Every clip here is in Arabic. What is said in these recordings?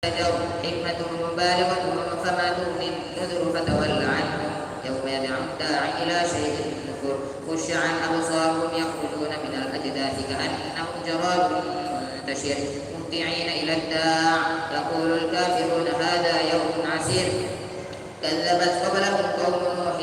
شجر حكمة بالغة فما تغني النذر فتول عنهم يوم يدعو الداعي إلى شيء نكر خش عن أبصارهم يخرجون من الأجداث كأنهم جراد منتشر مهطعين إلى الداع يقول الكافرون هذا يوم عسير كذبت قبلهم قوم نوح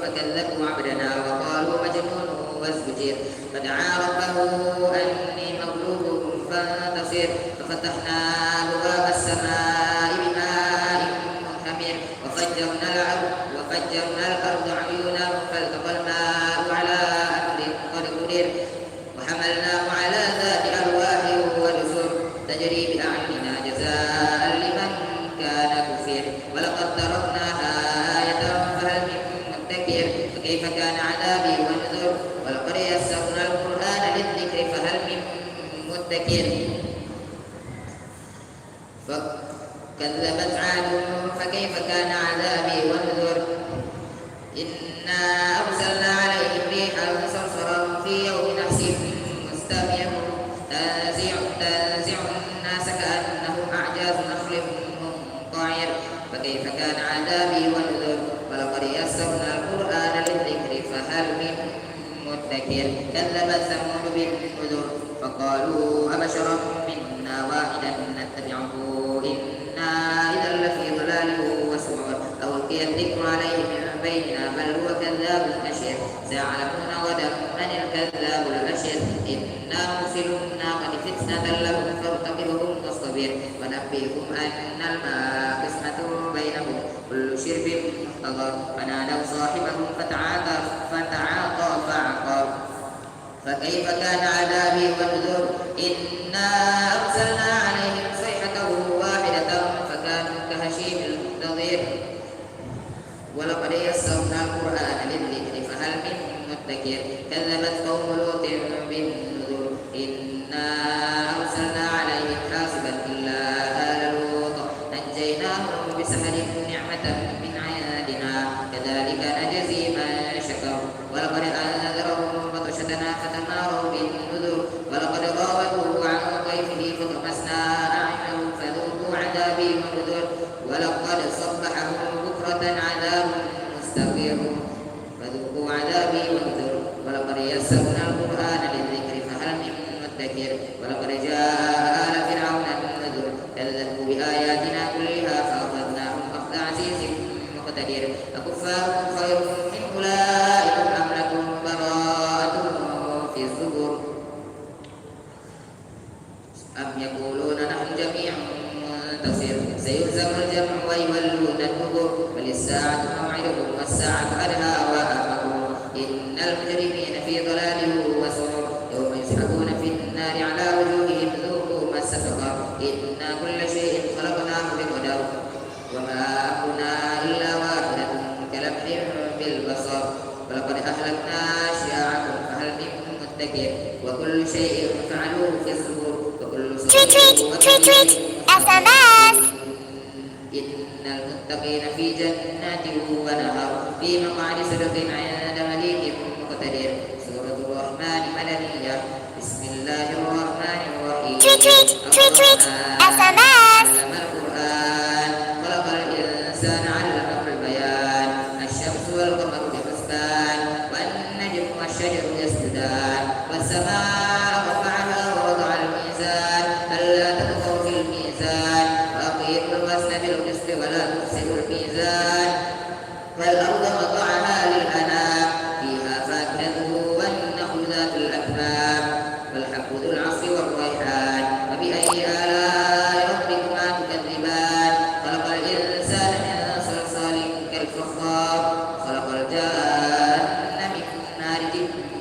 فكذبوا عبدنا وقالوا مجنون وازدجر فدعا ربه أني مغلوب فانتصر ففتحنا أبواب السماء بماء منهمر وفجرنا الأرض عيونا فالتقى الماء على أمر قد قدر وحملناه على ذات ألواح ودسر تجري بأعيننا جزاء لمن كان كفر ولقد تركناها آية فهل من مدكر فكيف كان عذابي ونذر ولقد يسرنا القرآن للذكر فهل من مدكر فكذبت عاد فكيف كان عذابي ونذر إنا أرسلنا عليهم ريحا صرصرا في يوم نحس مستمر تنزع الناس كأنهم أعجاز نخل منقعر فكيف كان عذابي ونذر ولقد يسرنا القرآن للذكر فهل من مدكر كذبت ثمود بالنذر فقالوا أبشرا منا واحدا نتبعه إنا إذا لفي ضلال وسعر أو ألقي الذكر عليه من بيننا بل هو كذاب أشر سيعلمون غدا من الكذاب الأشر إنا مرسل الناقة فتنة لهم فارتقبهم واصطبر ونبئهم أن الماء قسمة بينهم كل شرب محتضر فنادوا صاحبهم فتعاطى فعقر فكيف كان عذابي ونذر إنا أرسلنا عليهم صيحة واحدة فكانوا كهشيم المحتضر ولقد يسرنا القرآن للذكر فهل من مدكر كذبت قوم لوط بالنذر إنا أرسلنا عليهم حاسبا إلا آل لوط نجيناهم بسحر نعمة من عندنا كذلك نجزي من شكر ولقد أنذرهم بطشتنا فتماروا بالنذر ولقد راودوه عن ضيفه فطمسنا أعينهم فذوقوا عذابي ونذر ولقد صبحهم بكرة عذاب مستقر فذوقوا عذابي ونذر ولقد يسرنا القرآن للذكر فهل من مدكر ولقد جاء آل فرعون النذر كذبوا بآياتنا كلها فأخذناهم أخذ عزيز مقتدر أكفارهم خير من أولئك أم لكم براءة في الزبر أم يقولون نحن جميع منتصر سيهزم الجمع ويولون الدبر بل الساعة موعدهم والساعة أدهى وأمر إن المجرمين في ضلال وسعر يوم يسحبون في النار على وجوههم ذوقوا مس سقر إنا كل شيء خلقناه بقدر وما أمرنا إلا واحدة كلمح بالبصر ولقد أهلكنا أشياعكم فهل من مدكر وكل شيء فعلوه في الزبر وكل tweet SMS إن المتقين في جنات ونهر في مقعد صدق عند مليك مقتدر سورة الرحمن مدنية بسم الله الرحمن الرحيم tweet SMS علم القرآن خلق الإنسان علمه البيان الشمس والقمر بحسبان والنجم والشجر يسجدان والسماء رفعها ووضع الميزان ألا تطغوا في الميزان وأقيموا الوزن بالقسط ولا تفسدوا الميزان والأرض وضعها للأنام فيها فاكهة والنخل ذات الأكمام والحب ذو العصف والريحان فبأي آلاء ربكما تكذبان خلق الإنسان من صلصال كالفخار خلق الجان من مارج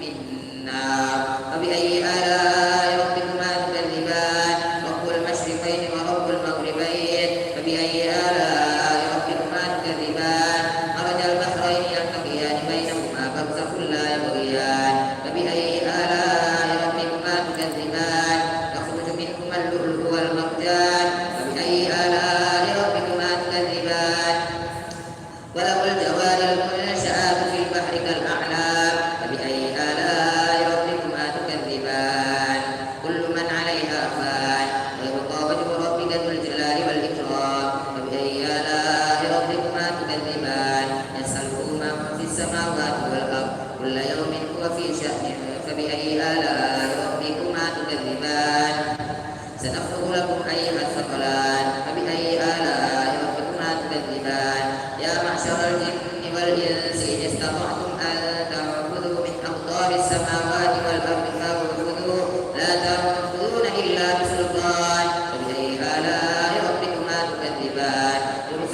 من نار فبأي آلاء ربكما تكذبان رب المشرقين ورب المغربين فبأي آلاء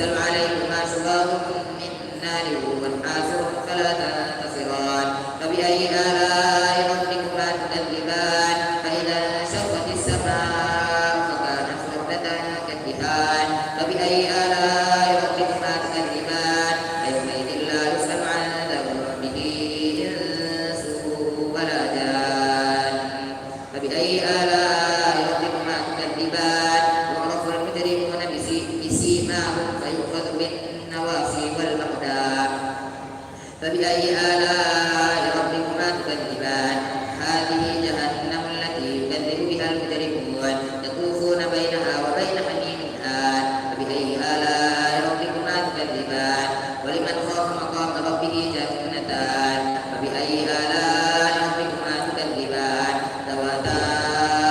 يرسل عليكما شواظ من نار ونحاس فلا تنتصران فبأي آلاء ربكما تكذبان فإذا انشقت السماء فكانت وردة كالدهان فبأي آلاء ربكما تكذبان فيومئذ لا يسأل عن ذنبه إنس ولا جان فبأي آلاء ربكما تكذبان يعرف المجرمون بسيماهم فيؤخذ بالنواصي والأقدام فبأي آلاء ربكما تكذبان هذه جهنم التي يكذب بها المجرمون يطوفون بينها وبين حميم آن فبأي آلاء ربكما تكذبان ولمن خاف مقام ربه جنتان فبأي آلاء ربكما تكذبان ذواتا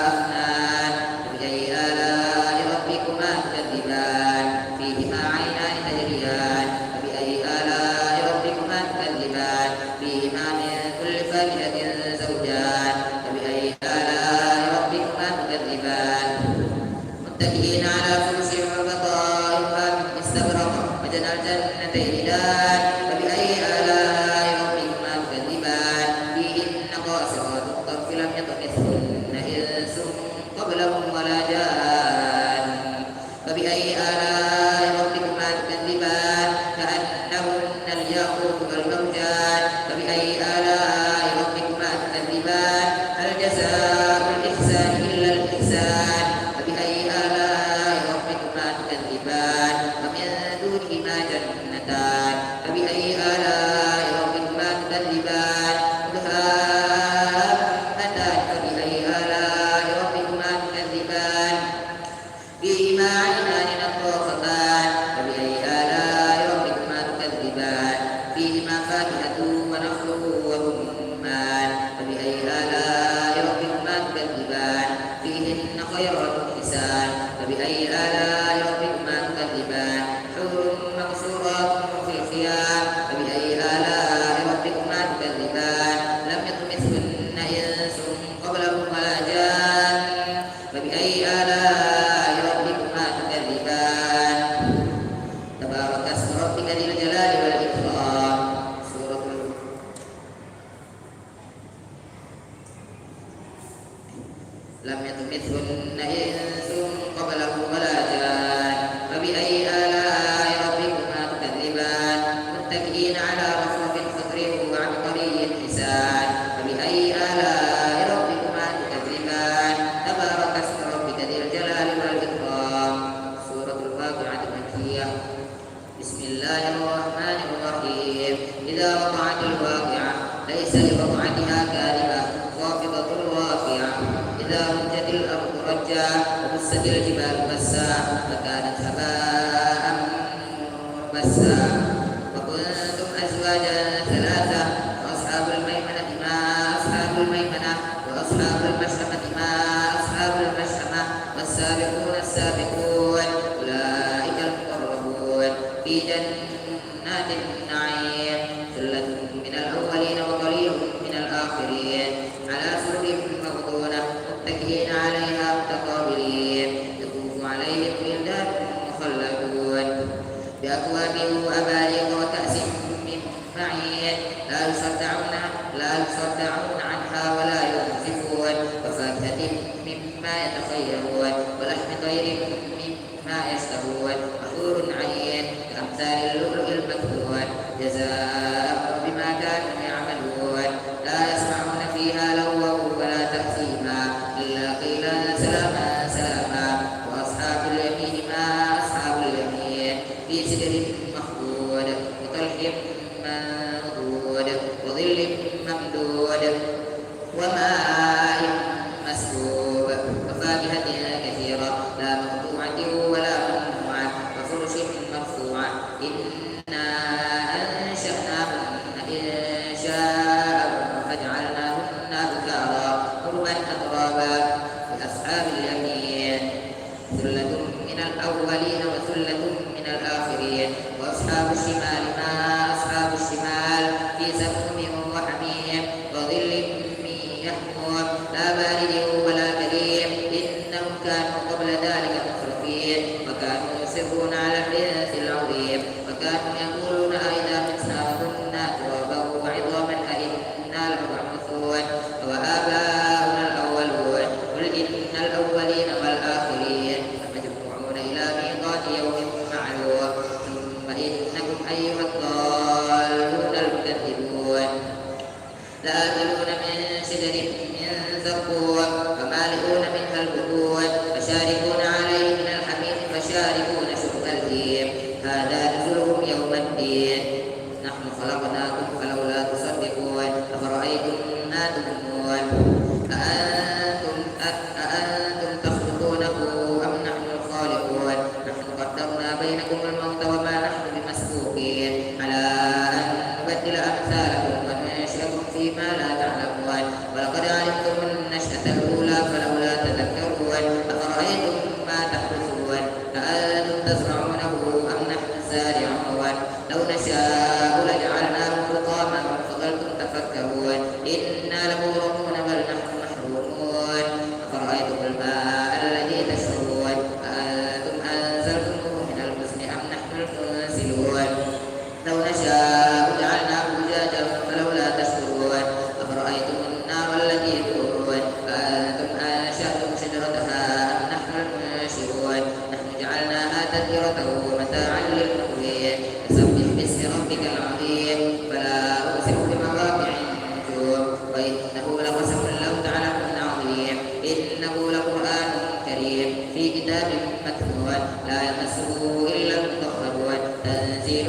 أفنان فبأي آلاء ربكما تكذبان فيهما عينان تجريان فبأي آلاء ربكما تكذبان فيهما من كل فاكهة زوجان فبأي آلاء ربكما تكذبان متكئين على فرش بطائفها من استبرق وجنى الجنتين دان فبأي آلاء ربكما تكذبان فيهن قاصرات الطرف لم يطمثهن إنس قبلهم ولا جان فبأي آلاء ربكما تكذبان كأنهن الياقوت والمرجان فبأي آلاء ربكما تكذبان هل جزاء الإحسان إلا الإحسان فبأي آلاء ربكما تكذبان ومن دونهما جنتان فبأي آلاء ربكما تكذبان مدهامتان فبأي آلاء ربكما تكذبان فيهما عينان نضاختان فبأي آلاء ربكما تكذبان فيهما فاكهة ونخل ورمان فبأي آلاء ربكما تكذبان فيهن خيرات حسان فبأي آلاء ربكما تكذبان حور مقصورات في الخيام فبأي آلاء ربكما تكذبان لم يطمثهن إنس قبلهم ولا جان فبأي آلاء ربكما تكذبان تبارك اسم ربك ذي الجلال والإكرام سورة لم يطمثهن إنس قبلهم ولا جان فبأي آلاء ربكما تكذبان متكئين على رفرف خضر وعبقري حسان فبأي آلاء ربكما تكذبان تبارك اسم ربك ذي الجلال والإكرام سورة الواقعة المكية بسم الله الرحمن الرحيم إذا وقعت الواقعة ليس لوقعتها كاذبة خافضة رافعة إذا رجت الأرض رجا وبست الجبال بسا فكانت هباء منبثا وكنتم أزواجا ثلاثة وأصحاب الميمنة ما أصحاب الميمنة وأصحاب المشأمة ما أصحاب المشأمة والسابقون السابقون أولئك المقربون في جنات النعيم ثلة من الأولين وقليل من الآخرين على سرر موضونة متكئين عليها متقابلين يطوف عليهم ولدان مخلدون بأكواب وأباريق وكأس من معين لا يصدعون عنها ولا ينزفون وفاكهة مما يتخيرون ولحم طير مما يشتهون وحور عين كأمثال اللؤلؤ المكنون جزاء بما كانوا يعملون لا يسمعون فيها لغوا ولا تأثيما إلا قيلا سلاما سلاما وأصحاب اليمين ما أصحاب اليمين في سدر مخضود وطلح منضود وظل ممدود وماء مسكوب وفاكهة كثيرة لا مقطوعة ولا ممنوعة وفرش مرفوعة إنا أنشأناهن إنشاء فجعلناهن أبكارا عربا أترابا لأصحاب اليمين ثلة من الأولين وثلة من الآخرين وأصحاب الشمال ما أصحاب الشمال في سموم وحميم وظل من يحموم لا بارد ولا كريم إنهم كانوا قبل ذلك مترفين وكانوا وكانوا يصرون على الحنث العظيم وكانوا يقولون أئذا متنا وكنا ترابا وعظاما أئنا لمبعوثون وآباؤنا الأولون قل إن الأولين والآخرين لمجموعون إلى ميقات يوم معلوم ثم إنكم أيها الضالون المكذبون لآكلون من شجر من زقوم فمالئون منها البطون فشاربون عليه من الحميم فشاربون شرب الهيم هذا نزلهم يوم الدين نحن خلقناكم فلولا تصدقون أفرأيتم ما تمنون أأنتم تخلقونه أم نحن الخالقون نحن قدرنا بينكم الموت وما نحن بمسبوقين على أن نبدل أمثالكم وننشئكم فيما لا تعلمون ولقد علمتم النشأة الأولى فلولا تذكرون أفرأيتم ما تحدثون أأنتم تزرعونه أم نحن الزارعون لو نشاء لجعلناه حطاما فظلتم تفكرون إنا لمغرمون بل نحن محرومون أفرأيتم الماء الذي تشربون أأنتم أنزلتموه من المزن أم نحن المنزلون لو نشاء جعلناه أجاجا فلولا تشكرون أفرأيتم النار التي تورون أأنتم أنشأتم شجرتها أم نحن المنشئون نحن جعلناها تذكرة ومتاعا للمقوين فسبح باسم ربك العظيم فلا أقسم بمواقع النجوم وإنه لقسم لو تعلمون عظيم إنه لقرآن كريم في كتاب مكنون لا يمسه إلا المطهرون تنزيل